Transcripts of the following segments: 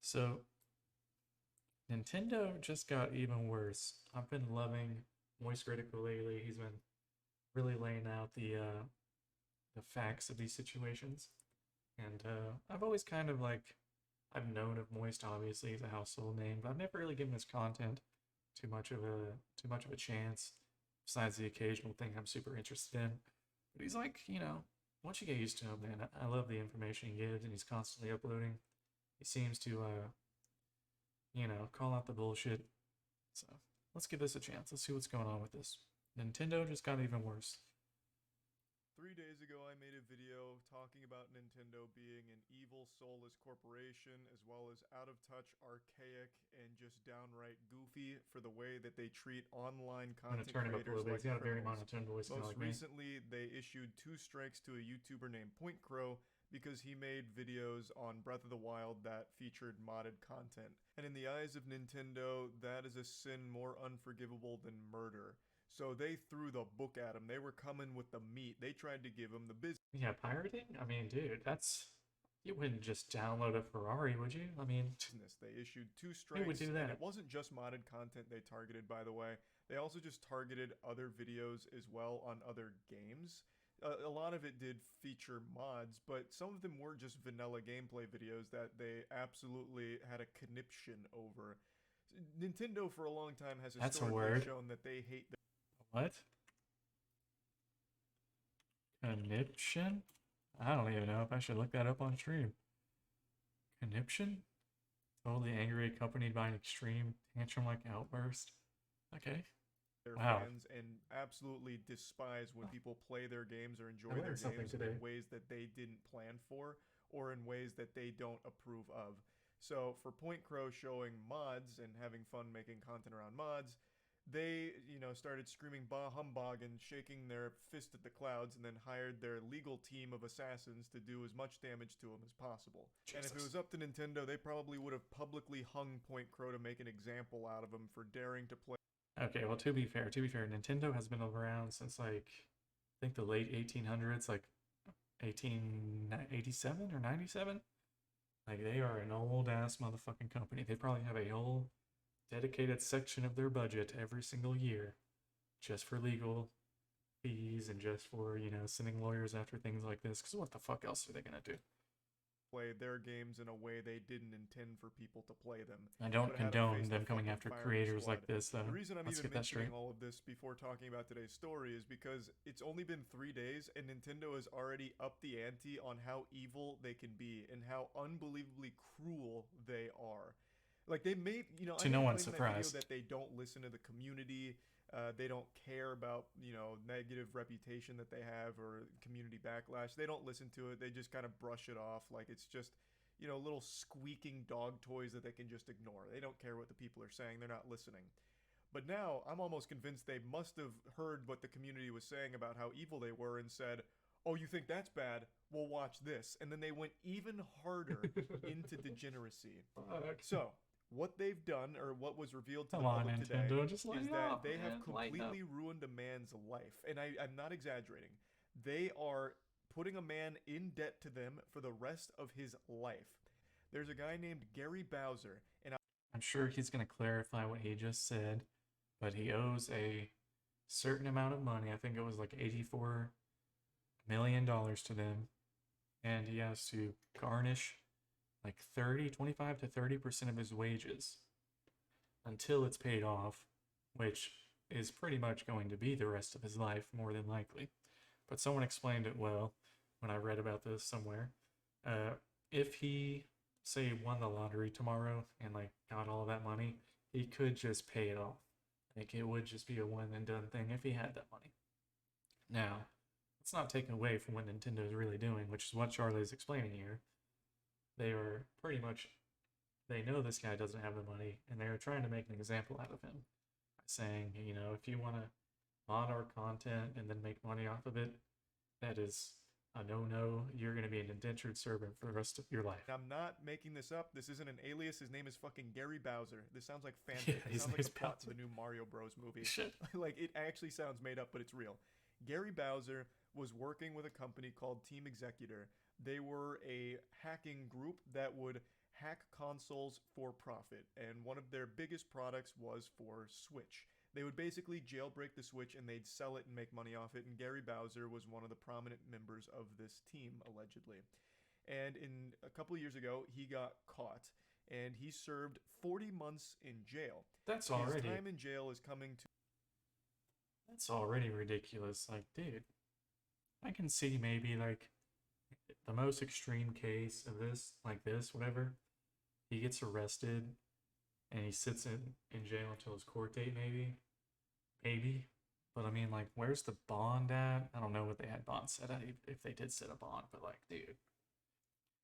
So Nintendo just got even worse. I've been loving Moist Critical lately. He's been really laying out the facts of these situations, and I've always kind of I've known of Moist. Obviously, he's a household name, but I've never really given his content too much of a chance. Besides the occasional thing I'm super interested in, but he's once you get used to him, man, I love the information he gives, and he's constantly uploading. He seems to call out the bullshit. So let's give this a chance. Let's see what's going on with this. Nintendo just got even worse. 3 days ago, I made a video talking about Nintendo being an evil, soulless corporation, as well as out of touch, archaic, and just downright goofy for the way that they treat online I'm gonna content turn him up a creators little bit. like He's got a very criminals. monotone voice, kind of Most like me. recently, they issued two strikes to a YouTuber named Point Crow because he made videos on Breath of the Wild that featured modded content. And in the eyes of Nintendo, that is a sin more unforgivable than murder. So they threw the book at him. They were coming with the meat. They tried to give him the Yeah, pirating? I mean, dude, that's you wouldn't just download a Ferrari, would you? I mean, business. They issued two who would strikes, do and that? it wasn't just modded content they targeted, by the way. They also just targeted other videos as well on other games. A lot of it did feature mods, but some of them were just vanilla gameplay videos that they absolutely had a conniption over. Nintendo, for a long time, has That's a historically word. shown that they hate What? Conniption? I don't even know if I should look that up on stream. Conniption? Totally angry, accompanied by an extreme tantrum-like outburst. Okay. their Wow. fans and absolutely despise when people play their games or I enjoy their learned something games today. in ways that they didn't plan for or in ways that they don't approve of. So for Point Crow showing mods and having fun making content around mods, they, started screaming bah humbug and shaking their fist at the clouds and then hired their legal team of assassins to do as much damage to him as possible. And if it Jesus. was up to Nintendo, they probably would have publicly hung Point Crow to make an example out of him for daring to play. Okay, well, to be fair, Nintendo has been around since I think the late 1800s, like 1887 or 97. Like they are an old ass motherfucking company. They probably have a whole dedicated section of their budget every single year just for legal fees and just for, sending lawyers after things like this. Because what the fuck else are they going to do? Play their games in a way they didn't intend for people to play them, I don't but had them condone face the them coming fucking after firing creators squad. like this, The though. reason I'm Let's even get that mentioning straight. all of this before talking about today's story is because it's only been 3 days and Nintendo has already upped the ante on how evil they can be and how unbelievably cruel they are. Like they made, I To made no a one's claim in that video surprise. that they don't listen to the community. They don't care about, negative reputation that they have or community backlash. They don't listen to it. They just kind of brush it off like it's just, little squeaking dog toys that they can just ignore. They don't care what the people are saying. They're not listening. But now I'm almost convinced they must have heard what the community was saying about how evil they were and said, "Oh, you think that's bad? Well, watch this." And then they went even harder into degeneracy. Fuck. So, what they've done, or what was revealed to the Come on, public today, Nintendo. Just is lighten that up, they have man. Lighten up. completely ruined a man's life. And I'm not exaggerating. They are putting a man in debt to them for the rest of his life. There's a guy named Gary Bowser, and I'm sure he's going to clarify what he just said, but he owes a certain amount of money. I think it was like $84 million to them, and he has to garnish like 25 to 30% of his wages until it's paid off, which is pretty much going to be the rest of his life, more than likely. But someone explained it well when I read about this somewhere. If he, say, won the lottery tomorrow and got all that money, he could just pay it off. Like it would just be a one and done thing if he had that money. Now, let's not take away from what Nintendo is really doing, which is what Charlie is explaining here. They are pretty much, they know this guy doesn't have the money, and they're trying to make an example out of him by saying, if you want to mod our content and then make money off of it, that is a no-no. You're going to be an indentured servant for the rest of your life. I'm not making this up. This isn't an alias. His name is fucking Gary Bowser. This sounds like Yeah, fanfic. It his sounds like name's the plot to Bowser. the new Mario Bros. Movie. Shit. Like, it actually sounds made up, but it's real. Gary Bowser was working with a company called Team Executor. They were a hacking group that would hack consoles for profit, and one of their biggest products was for Switch. They would basically jailbreak the Switch and they'd sell it and make money off it, and Gary Bowser was one of the prominent members of this team, allegedly. And in a couple of years ago, he got caught and he served 40 months in jail. That's His already time in jail is coming to that's already ridiculous. Like, dude, I can see maybe like the most extreme case of this, like this, whatever. He gets arrested and he sits in jail until his court date, maybe. Maybe. But I mean, like, where's the bond at? I don't know what they had bond set at, if they did set a bond, but like, dude,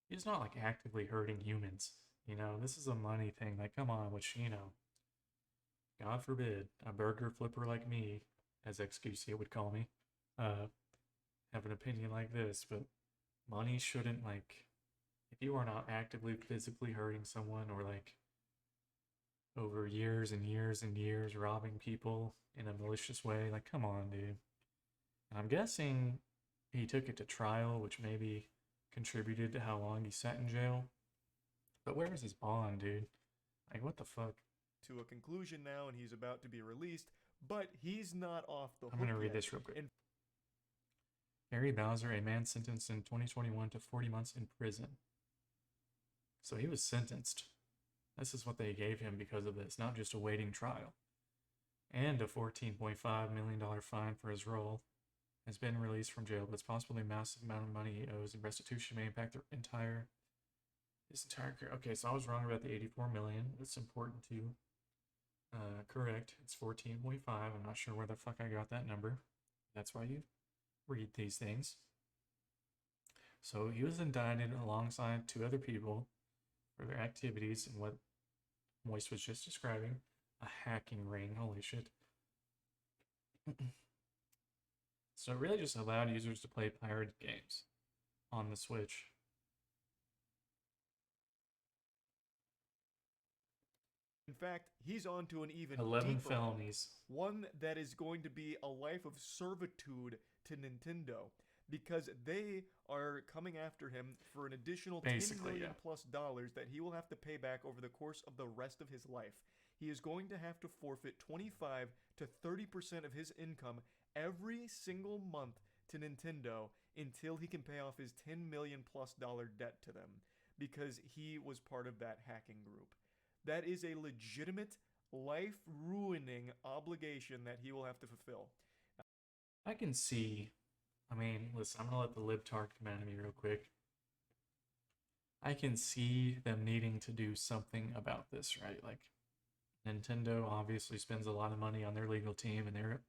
he's not like actively hurting humans. You know, this is a money thing. Like, come on, which, you know, God forbid, a burger flipper like me, as XQC would call me, have an opinion like this, but money shouldn't, like, if you are not actively physically hurting someone or like over years and years and years robbing people in a malicious way, like, come on, dude. And I'm guessing he took it to trial, which maybe contributed to how long he sat in jail. But where is his bond, dude? Like, what the fuck? a conclusion now, and he's about to be released, but he's not off the hook I'm gonna read yet. this real quick. Gary Bowser, a man sentenced in 2021 to 40 months in prison. So he was sentenced. This is what they gave him because of this, not just awaiting trial. And a $14.5 million fine for his role. Has been released from jail, but it's possible a massive amount of money he owes, and restitution may impact his entire career. Okay, so I was wrong about the 84 million. It's important to correct. It's 14.5. I'm not sure where the fuck I got that number. That's why you read these things. So he was indicted alongside two other people for their activities in what Moist was just describing, a hacking ring. Holy shit. So it really just allowed users to play pirated games on the Switch. In fact, he's on to an even 11 deeper felonies. one that is going to be a life of servitude to Nintendo, because they are coming after him for an additional $10 million plus that he will have to pay back over the course of the rest of his life. He is going to have to forfeit 25 to 30% of his income every single month to Nintendo until he can pay off his $10 million plus debt to them, because he was part of that hacking group. That is a legitimate, life-ruining obligation that he will have to fulfill. I can see, I mean, listen, I'm gonna let the libtard come at me real quick. I can see them needing to do something about this, right? Like, Nintendo obviously spends a lot of money on their legal team, and they're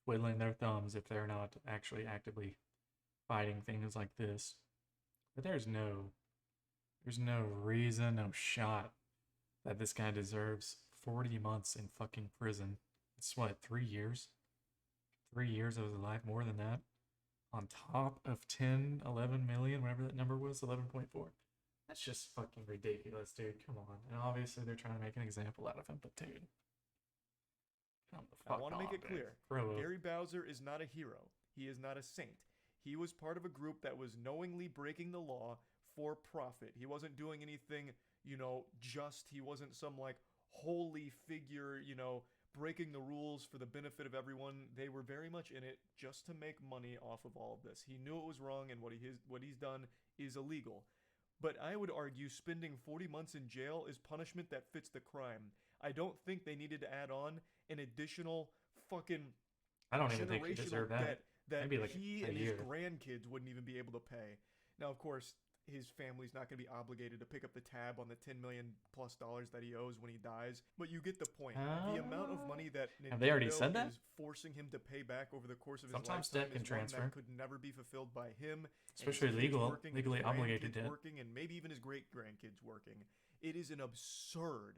twiddling their thumbs if they're not actually actively fighting things like this. But there's no reason, no shot that this guy deserves 40 months in fucking prison. It's what, 3 years? 3 years of his life, more than that. On top of 10, 11 million, whatever that number was, 11.4. That's just fucking ridiculous, dude. Come on. And obviously they're trying to make an example out of him, but dude. Come the fuck on, I want to make it clear. Gary Bowser is not a hero. He is not a saint. He was part of a group that was knowingly breaking the law for profit. He wasn't doing anything, just. He wasn't some, like, holy figure, breaking the rules for the benefit of everyone. They were very much in it just to make money off of all of this. He knew it was wrong, and what he's done is illegal. But I would argue spending 40 months in jail is punishment that fits the crime. I don't think they needed to add on an additional fucking I don't even think he deserved that. That maybe like he a and year. his grandkids wouldn't even be able to pay. Now, of course, his family's not going to be obligated to pick up the tab on the $10 million plus that he owes when he dies, but you get the point. The amount of money that Nintendo have they already said that? is forcing him to pay back over the course of his Sometimes lifetime debt can is one transfer. that could never be fulfilled by him, especially and his kids working, legally his obligated grandkids debt. working, and maybe even his great grandkids working. It is an absurd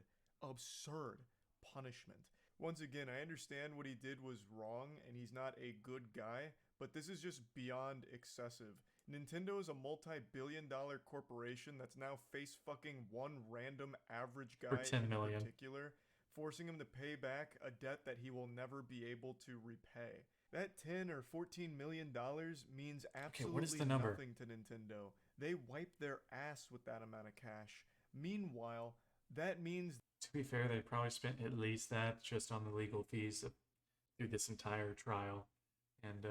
punishment. Once again, I understand what he did was wrong, and he's not a good guy, but this is just beyond excessive. Nintendo is a multi-billion-dollar corporation that's now face-fucking one random average guy for 10 million. in particular, forcing him to pay back a debt that he will never be able to repay. That $10 or $14 million means absolutely what is the number? nothing to Nintendo. They wipe their ass with that amount of cash. Meanwhile, that means To be fair, they probably spent at least that just on the legal fees through this entire trial and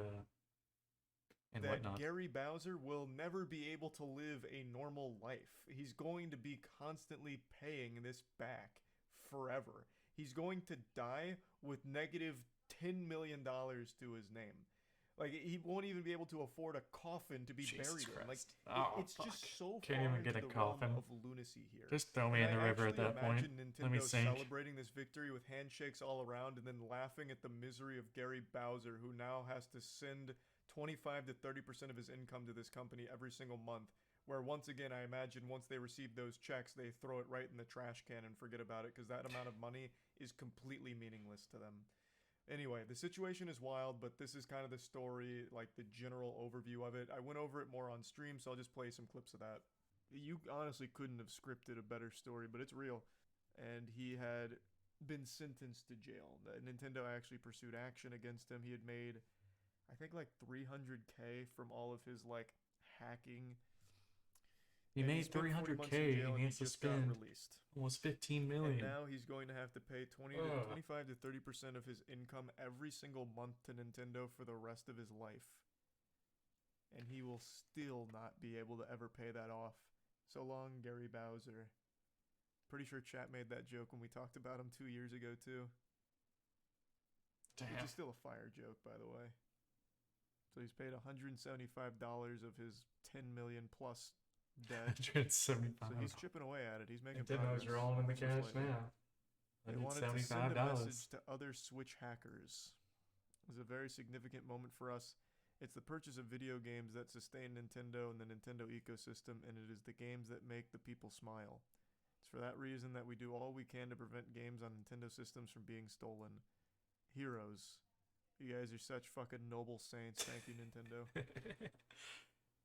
that whatnot. Gary Bowser will never be able to live a normal life. He's going to be constantly paying this back forever. He's going to die with negative $10 million to his name. Like, he won't even be able to afford a coffin to be Jesus buried in. Like, Christ. Oh, it's fuck. just so Can't far even into get a the realm coffin. of lunacy here. Just throw me And in the I river at actually that point. imagine Let me Nintendo sink. celebrating this victory with handshakes all around and then laughing at the misery of Gary Bowser, who now has to send 25 to 30% of his income to this company every single month. Where once again, I imagine once they receive those checks, they throw it right in the trash can and forget about it because that amount of money is completely meaningless to them. Anyway, the situation is wild, but this is kind of the story, like the general overview of it. I went over it more on stream, so I'll just play some clips of that. You honestly couldn't have scripted a better story, but it's real. And he had been sentenced to jail. Nintendo actually pursued action against him. He had made, I think, like 300K from all of his like hacking. He And made 300K and he has to spend almost 15 million. And now he's going to have to pay 25 to 30% of his income every single month to Nintendo for the rest of his life. And he will still not be able to ever pay that off. So long, Gary Bowser. Pretty sure chat made that joke when we talked about him 2 years ago, too. Damn. Which is still a fire joke, by the way. So he's paid $175 of his 10 million plus debt. 175. So he's chipping away at it. He's making Nintendo's progress. rolling in the cash now. They wanted to send a message to other Switch hackers. It was a very significant moment for us. It's the purchase of video games that sustain Nintendo and the Nintendo ecosystem, and it is the games that make the people smile. It's for that reason that we do all we can to prevent games on Nintendo systems from being stolen. Heroes. You guys are such fucking noble saints. Thank you, Nintendo.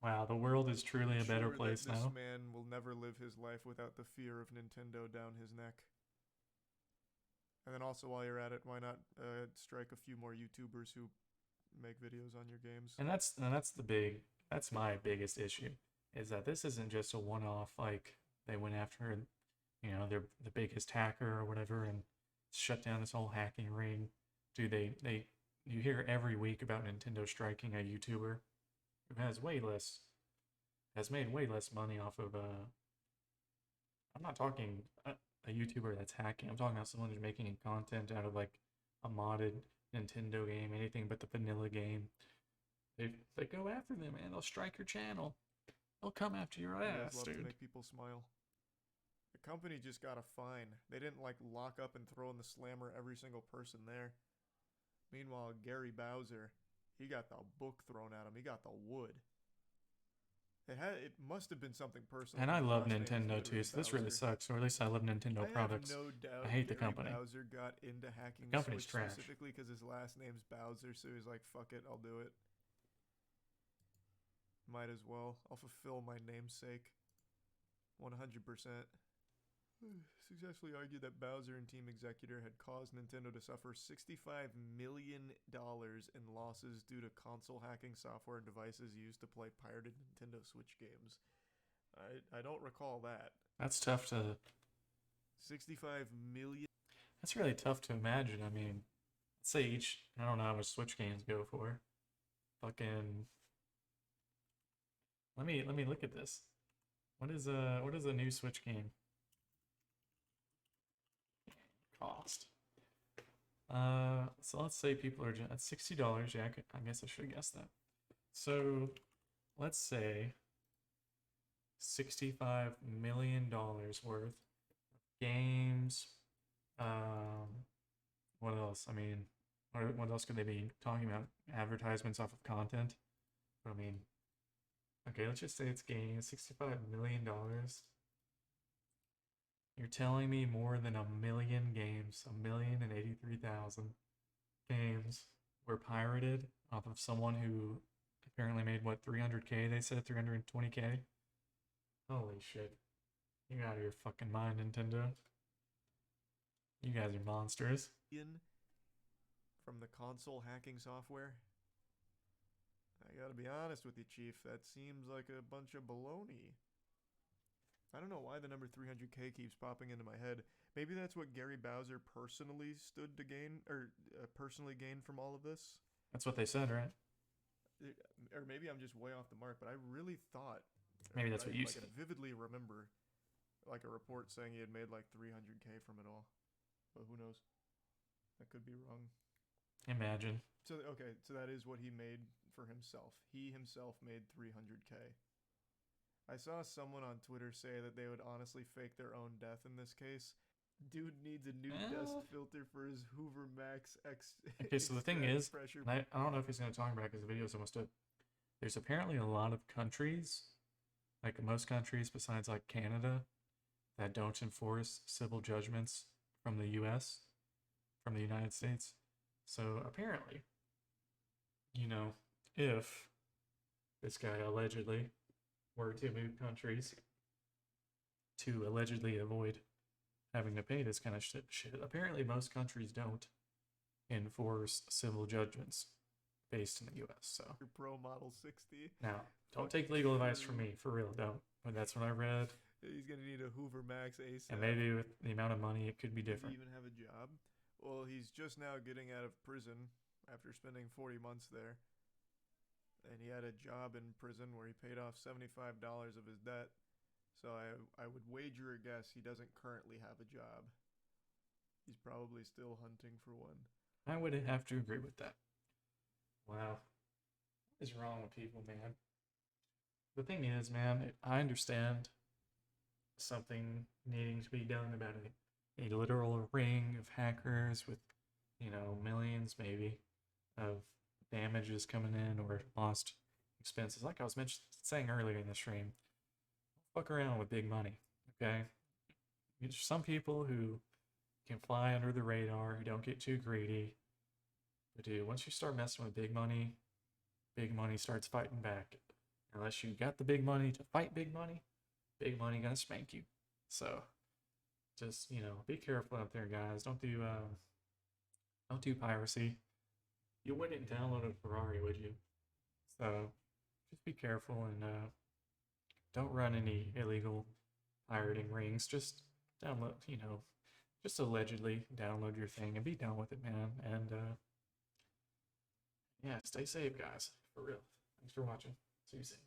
Wow, the world is truly a better place that now. This man will never live his life without the fear of Nintendo down his neck. And then also, while you're at it, why not strike a few more YouTubers who make videos on your games? And that's my biggest issue, is that this isn't just a one-off, like they went after, they're the biggest hacker or whatever and shut down this whole hacking ring. Dude, you hear every week about Nintendo striking a YouTuber who has made way less money off of I'm not talking a YouTuber that's hacking. I'm talking about someone who's making content out of like a modded Nintendo game, anything but the vanilla game. They go after them, man. They'll strike your channel. They'll come after your ass, love dude. To make people smile. The company just got a fine. They didn't like lock up and throw in the slammer every single person there. Meanwhile, Gary Bowser, he got the book thrown at him. He got the wood. It must have been something personal. And I love Nintendo too, so this really sucks. Or at least I love Nintendo products. I have no doubt I hate the Gary company. Bowser got into hacking The company's Switch trash. specifically because his last name's Bowser, so he's like, fuck it, I'll do it. Might as well. I'll fulfill my namesake. 100%. Successfully argued that Bowser and Team Executor had caused Nintendo to suffer $65 million in losses due to console hacking software and devices used to play pirated Nintendo Switch games. I don't recall that. That's tough to... 65 million? That's really tough to imagine. I mean, let's say I don't know how much Switch games go for. Fucking... Let me look at this. What is a new Switch game cost? So let's say people are at $60. Yeah, I guess I should have guessed that. So let's say $65 million worth of games. What else? I mean, what else could they be talking about? Advertisements off of content. I mean, okay, let's just say it's games. $65 million. You're telling me more than 1 million games, 1,083,000 games were pirated off of someone who apparently made, what, 300K? They said 320K? Holy shit. You out of your fucking mind, Nintendo. You guys are monsters. From the console hacking software? I gotta be honest with you, Chief. That seems like a bunch of baloney. I don't know why the number 300K keeps popping into my head. Maybe that's what Gary Bowser personally stood to gain, or personally gained from all of this. That's what they said, right? Or maybe I'm just way off the mark, but I really thought, Maybe that's what you I said. vividly remember like a report saying he had made like 300K from it all. But who knows? That could be wrong. Imagine. So okay, so that is what he made for himself. He himself made 300K. I saw someone on Twitter say that they would honestly fake their own death in this case. Dude needs a new dust filter for his Hoover Max X. Okay, so the thing is, pressure. and I don't know if he's going to talk about it because the video's almost up. There's apparently a lot of countries, like most countries besides like Canada, that don't enforce civil judgments from the U.S., from the United States. So apparently, if this guy allegedly were to move countries to allegedly avoid having to pay this kind of shit, apparently most countries don't enforce civil judgments based in the U.S. So Your Pro Model 60. now, don't take legal advice from me, for real, don't. But that's what I read. He's gonna need a Hoover Max ASAP. And maybe with the amount of money, it could be different. Does he even have a job? Well, he's just now getting out of prison after spending 40 months there. And he had a job in prison where he paid off $75 of his debt. So I would wager a guess he doesn't currently have a job. He's probably still hunting for one. I would have to agree with that. Wow. What is wrong with people, man? The thing is, man, I understand something needing to be done about a literal ring of hackers with, millions maybe of damages coming in or lost expenses. Like I was saying earlier in the stream, fuck around with big money, okay? There's some people who can fly under the radar, who don't get too greedy. But dude, once you start messing with big money starts fighting back. Unless you got the big money to fight big money gonna spank you. So just, be careful out there, guys. Don't do piracy. You wouldn't download a Ferrari, would you? So just be careful and don't run any illegal pirating rings. Just download, just allegedly download your thing and be done with it, man. And yeah, stay safe, guys. For real. Thanks for watching. See you soon.